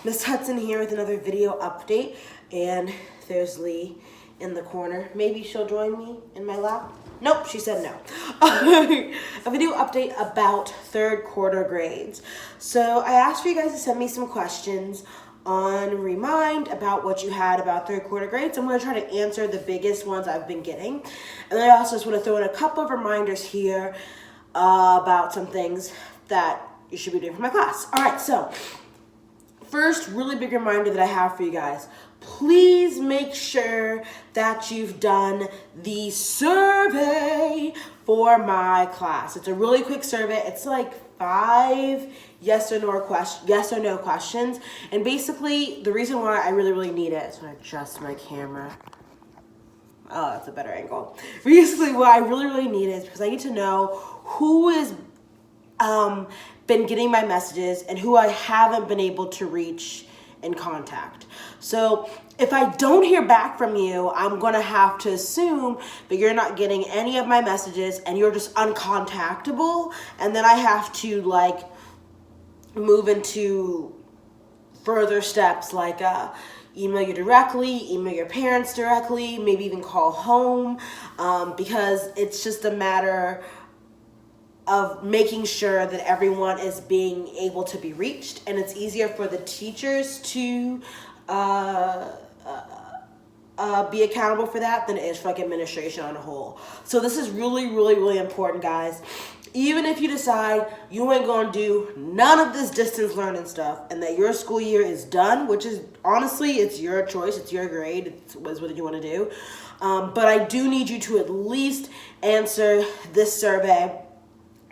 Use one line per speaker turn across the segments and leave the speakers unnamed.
Miss Hudson here with another video update, and there's Lee in the corner. Maybe she'll join me in my lap. Nope, she said no. A video update about third quarter grades. So I asked for you guys to send me some questions on Remind about what you had about third quarter grades. I'm going to try to answer the biggest ones I've been getting. And then I also just want to throw in a couple of reminders here about some things that you should be doing for my class. All right, so first really big reminder that I have for you guys. Please make sure that you've done the survey for my class. It's a really quick survey. It's like 5 yes or no questions. And basically, the reason why I really need it is when I adjust my camera. Oh, that's a better angle. Basically, what I really need is because I need to know who is been getting my messages and who I haven't been able to reach and contact. So if I don't hear back from you, I'm gonna have to assume that you're not getting any of my messages and you're just uncontactable, and then I have to like move into further steps like email you directly, email your parents directly, maybe even call home, because it's just a matter of making sure that everyone is being able to be reached, and it's easier for the teachers to be accountable for that than it is for like administration on a whole. So this is really important, guys. Even if you decide you ain't gonna do none of this distance learning stuff and that your school year is done, which is honestly, it's your choice, it's your grade, it's what you want to do. But I do need you to at least answer this survey.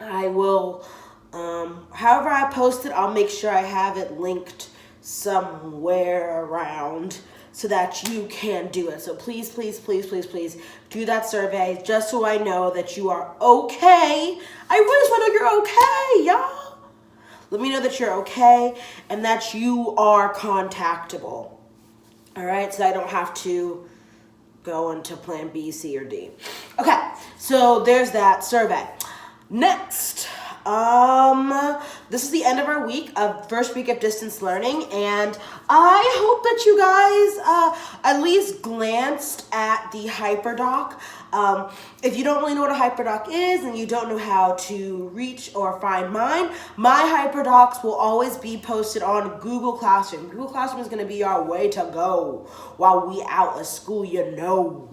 I will, however I post it, I'll make sure I have it linked somewhere around so that you can do it. So please do that survey just so I know that you are okay. I really just want to know you're okay, y'all. Let me know that you're okay and that you are contactable. All right, so I don't have to go into plan B, C, or D. Okay, so there's that survey. Next, this is the end of our week of first week of distance learning, and I hope that you guys at least glanced at the HyperDoc. If you don't really know what a HyperDoc is and you don't know how to reach or find mine, my HyperDocs will always be posted on Google Classroom. Google Classroom is going to be our way to go while we out of school, you know.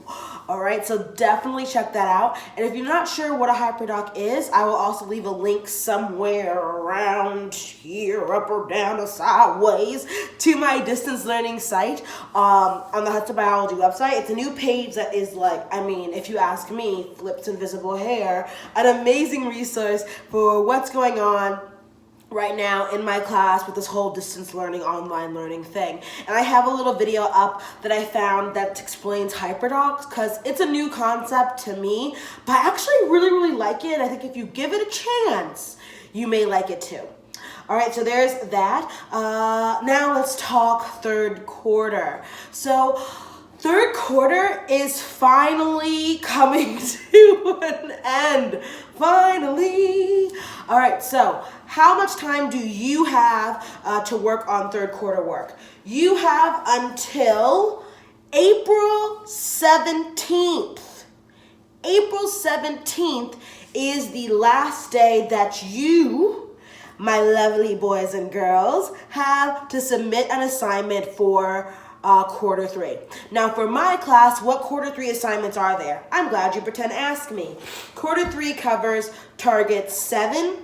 All right, so definitely check that out. And if you're not sure what a HyperDoc is, I will also leave a link somewhere around here, up or down or sideways, to my distance learning site on the Hudson Biology website. It's a new page that is like, I mean, if you ask me, flips invisible hair, an amazing resource for what's going on right now in my class with this whole distance learning, online learning thing. And I have a little video up that I found that explains HyperDocs because it's a new concept to me, but I actually really like it. I think if you give it a chance, you may like it too. All right, so there's that. Now let's talk third quarter. So third quarter is finally coming to an end. Finally. All right, so how much time do you have to work on third quarter work? You have until April 17th. April 17th is the last day that you, my lovely boys and girls, have to submit an assignment for quarter 3. Now for my class, what quarter 3 assignments are there? I'm glad you pretend to ask me. Quarter 3 covers targets 7,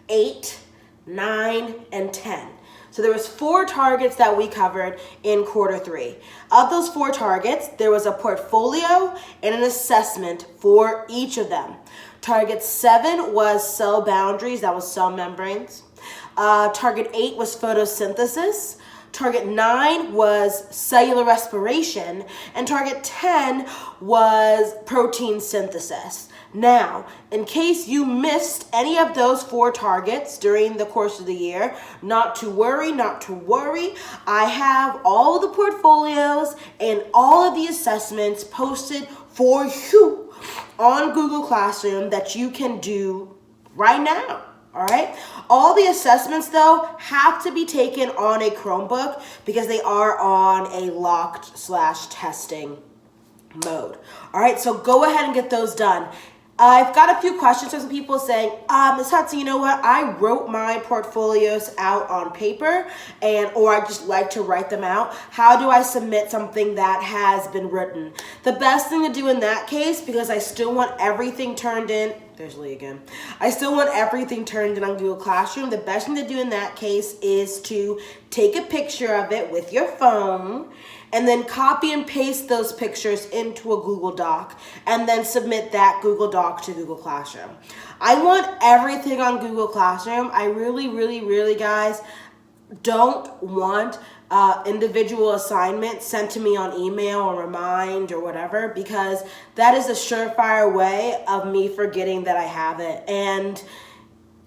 8, 9, and 10. So there was 4 targets that we covered in quarter 3. Of those 4 targets, there was a portfolio and an assessment for each of them. Target 7 was cell boundaries, that was cell membranes. Target 8 was photosynthesis. Target 9 was cellular respiration, and target 10 was protein synthesis. Now, in case you missed any of those 4 targets during the course of the year, not to worry. I have all of the portfolios and all of the assessments posted for you on Google Classroom that you can do right now. All right. All the assessments, though, have to be taken on a Chromebook because they are on a locked/testing mode. All right. So go ahead and get those done. I've got a few questions from some people saying, Ms. Hudson, you know what? I wrote my portfolios out on paper or I just like to write them out. How do I submit something that has been written? The best thing to do in that case, because I still want everything turned in, there's Lee again. I still want everything turned in on Google Classroom. The best thing to do in that case is to take a picture of it with your phone and then copy and paste those pictures into a Google Doc and then submit that Google Doc to Google Classroom. I want everything on Google Classroom. I really, guys, don't want individual assignments sent to me on email or Remind or whatever, because that is a surefire way of me forgetting that I have it. And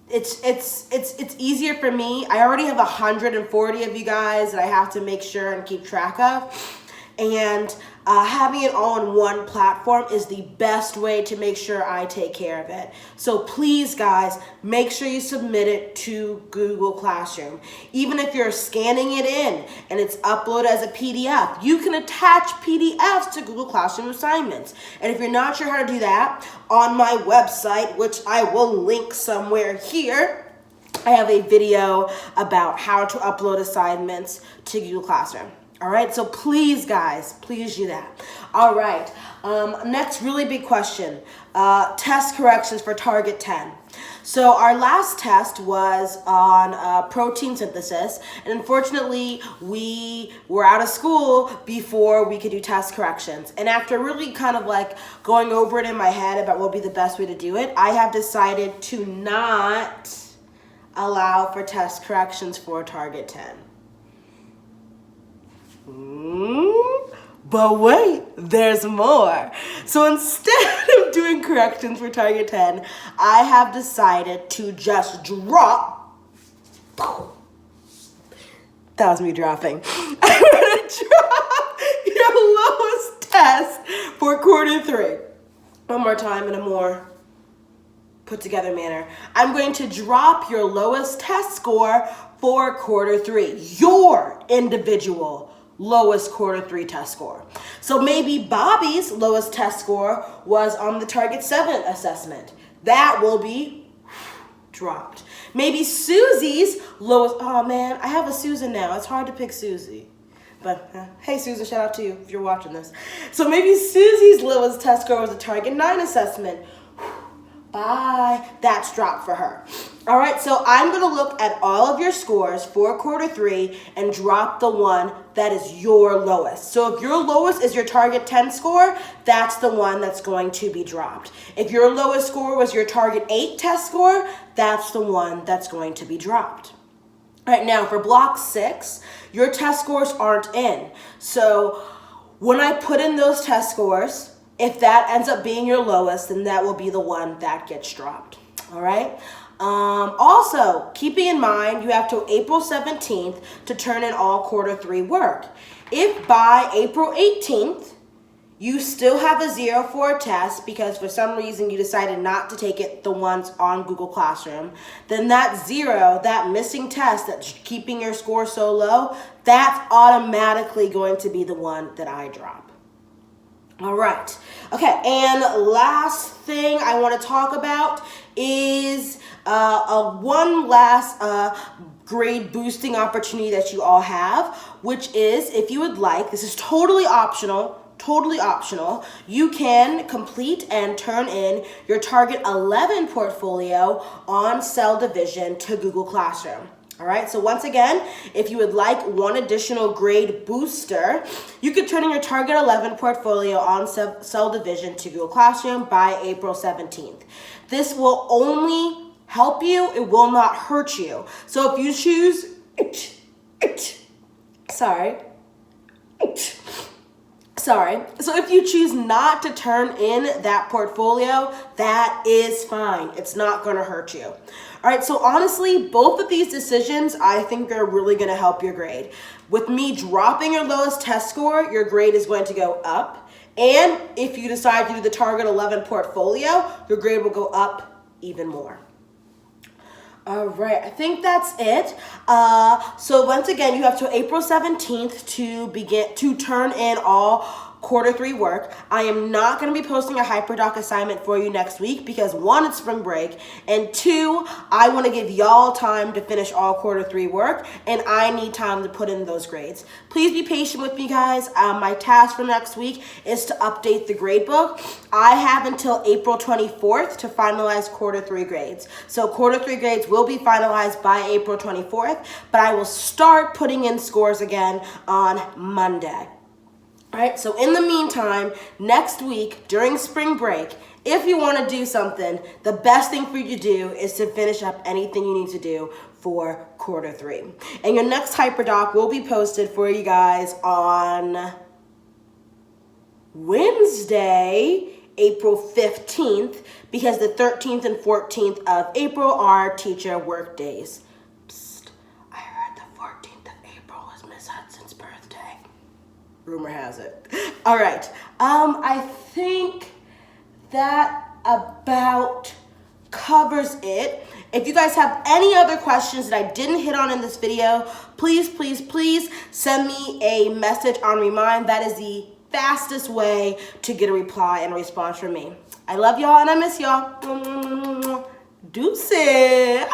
it's easier for me. I already have 140 of you guys that I have to make sure and keep track of. And having it all on one platform is the best way to make sure I take care of it. So please, guys, make sure you submit it to Google Classroom. Even if you're scanning it in and it's uploaded as a PDF, you can attach PDFs to Google Classroom assignments. And if you're not sure how to do that, on my website, which I will link somewhere here, I have a video about how to upload assignments to Google Classroom. All right, so please, guys, please do that. All right, next really big question, test corrections for Target 10. So our last test was on protein synthesis, and unfortunately, we were out of school before we could do test corrections. And after really kind of like going over it in my head about what would be the best way to do it, I have decided to not allow for test corrections for Target 10. But wait, there's more. So instead of doing corrections for Target 10, I have decided to just drop. That was me dropping. I'm going to drop your lowest test for quarter 3. One more time in a more put together manner. I'm going to drop your lowest test score for quarter 3. Your individual lowest quarter 3 test score. So maybe Bobby's lowest test score was on the Target 7 assessment. That will be dropped. Maybe Susie's lowest, oh man, I have a Susan now. It's hard to pick Susie. But hey Susan, shout out to you if you're watching this. So maybe Susie's lowest test score was a Target 9 assessment. Bye. That's dropped for her. All right, so I'm going to look at all of your scores for quarter 3 and drop the one that is your lowest. So if your lowest is your Target 10 score, that's the one that's going to be dropped. If your lowest score was your Target 8 test score, that's the one that's going to be dropped. All right, now for block 6, your test scores aren't in. So when I put in those test scores, if that ends up being your lowest, then that will be the one that gets dropped. All right. Also, keeping in mind, you have till April 17th to turn in all quarter 3 work. If by April 18th, you still have a 0 for a test because for some reason you decided not to take it, the ones on Google Classroom, then that 0, that missing test that's keeping your score so low, that's automatically going to be the one that I drop. All right. Okay, and last thing I want to talk about is one last grade boosting opportunity that you all have, which is if you would like, this is totally optional, you can complete and turn in your Target 11 portfolio on cell division to Google Classroom. All right, so once again, if you would like one additional grade booster, you could turn in your Target 11 portfolio on cell division to Google Classroom by April 17th. This will only help you, it will not hurt you. So if you choose, so if you choose not to turn in that portfolio, that is fine. It's not going to hurt you. All right, so honestly, both of these decisions, I think are really going to help your grade. With me dropping your lowest test score, your grade is going to go up. And if you decide to do the Target 11 portfolio, your grade will go up even more. All right, I think that's it. So once again, you have till April 17th to turn in all quarter 3 work. I am not going to be posting a HyperDoc assignment for you next week because 1, it's spring break, and 2, I want to give y'all time to finish all quarter 3 work, and I need time to put in those grades. Please be patient with me, guys. My task for next week is to update the grade book. I have until April 24th to finalize quarter 3 grades. So quarter 3 grades will be finalized by April 24th, but I will start putting in scores again on Monday. All right, so in the meantime, next week during spring break, if you want to do something, the best thing for you to do is to finish up anything you need to do for quarter 3. And your next HyperDoc will be posted for you guys on Wednesday, April 15th, because the 13th and 14th of April are teacher work days. Psst, I heard the 14th of April was Miss Hudson's birthday. Rumor has it. All right. I think that about covers it. If you guys have any other questions that I didn't hit on in this video, please, please, please send me a message on Remind. That is the fastest way to get a reply and a response from me. I love y'all and I miss y'all. Deuces.